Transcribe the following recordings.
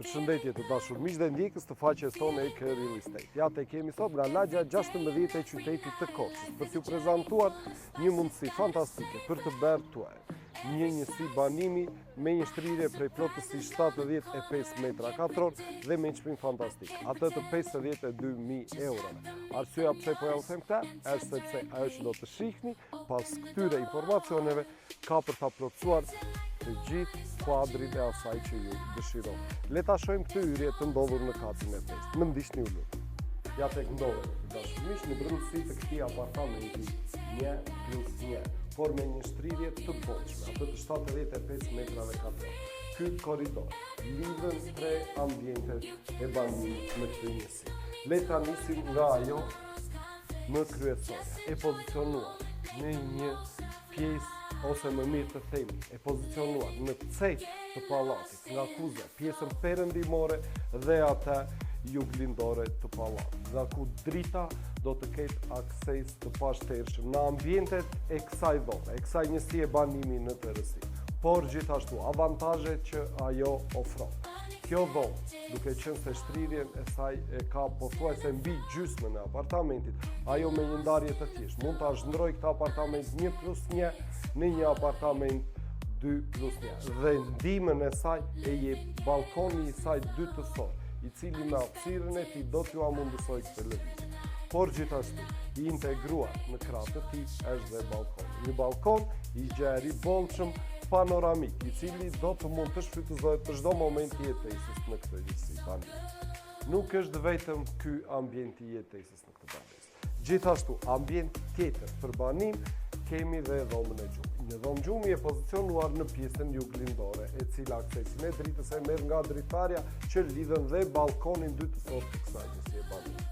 Përshëndetje të dashur miq dhe ndjekës të faqes tonë EK Real Estate. Ja te kemi sot nga lagja 16 e qytetit të Korçës për t'ju prezantuar një mundësi fantastike për të bërë tuaj. Një njësi banimi me një shtrirje prej plotësisht 75 metra katror dhe me një çmim fantastik, atë të 52.000 eurove. Arsyeja pse po ja u them këta është sepse ajo që do të shihni pas këtyre informacioneve ka për ta plotësuar të gjithë kuadrin e asaj që ju dëshironi. Le ta shohim këtë hyrje të ndodhur në katën e 5. Më ndiqni u lutem. Ja tek ndodhet të dashur miq në brendësi të këtij apartamenti 1+1, por me një shtrirje të bollshme, atë të 75 metrave katror. Ky korridor lidhen tre ambientet e banimit në këtë njësi. Le ta nisim nga ajo më kryesore, e pozicionuar në një pjesë ose më mirë të themi, e pozicionuar në cejt të pallatit, nga kuza, pjesën perëndimore dhe atë juglindore të pallatit, nga ku drita do të ketë akses të pashtershëm në ambientet e kësaj dhome, e kësaj njësie banimi në tërësi, por gjithashtu avantazhet që ajo ofron. Kjo dhomë, duke qenë se shtrirjen e saj e ka pothuajse mbi gjysmën e apartamentit, ajo me një ndarje të thjeshtë mund ta zhndroj këtë apartament 1+1 në një apartament 2+1 dhe ndihmën e saj e jep balkoni i saj dytësor, i cili me hapësirën e tij do t'ju amundësoj këtë lëvizje. Por gjithashtu, i integruar në krahët e tij është dhe balkoni. Një balkon i gjerë i bollshëm panoramik, i cili do të mund të shfrytëzohet në çdo moment i jetesës në këtë njësi banimi. Nuk është vetëm ky ambient i jetesës në këtë banesë. Gjithashtu, ambient tjetër për banim kemi dhe dhomën e gjumit. Një dhomë gjumi e pozicionuar në pjesën juglindore, e cila aksesin e dritës e merr nga dritarja që lidhen dhe balkonin dytësor të kësaj njësie banimi.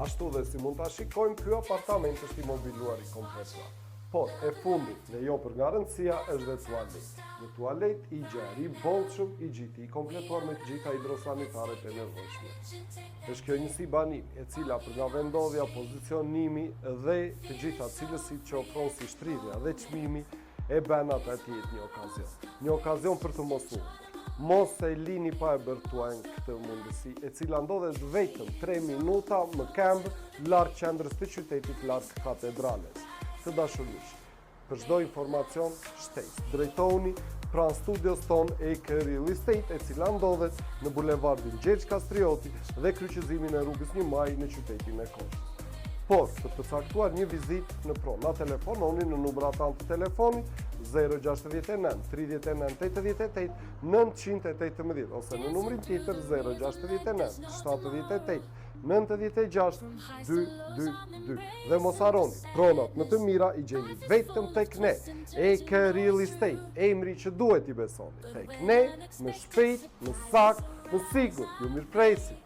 Ashtu dhe si mund ta shikojmë, ky apartament është i mobiluar i kompletuar. Por e fundit, ne jo për nga rëndësia, është dhe tualet. Një tualet i gjerë, i bollshëm, i gjithë, i kompletuar me të gjitha hidrosanitaret e nevojshme. Është kjo njësi banimi, e cila për nga vendodhja, pozicionimi dhe të gjitha cilësitë që ofron si shtrirja dhe çmimi e bën atë të jetë një okazion. Një okazion për të mos humbur. Mos e lini pa e bërë tuaj këtë mundësi, e cila ndodhet vetëm 3 minuta më këmbë larg qendrës të qytetit, larg katedrales. Të dashur miq, për çdo informacion shtesë, drejtohuni pranë studios tonë EK Real Estate, e cila ndodhet në bulevardin Gjergj Kastrioti dhe kryqëzimin e rrugës 1 Maj në qytetin e Korçës. Por, për të caktuar një vizitë në pronë, na telefononi në numrat të telefonit 069 39 88 918 ose në numrin tjetër 069 78 96 222. Dhe mos harroni, pronat më të mira i gjeni vetëm tek ne, EK Real Estate, emri që duhet i besoni. Tek ne, më shpejt, më saktë, më sigurt, ju mirëpresim.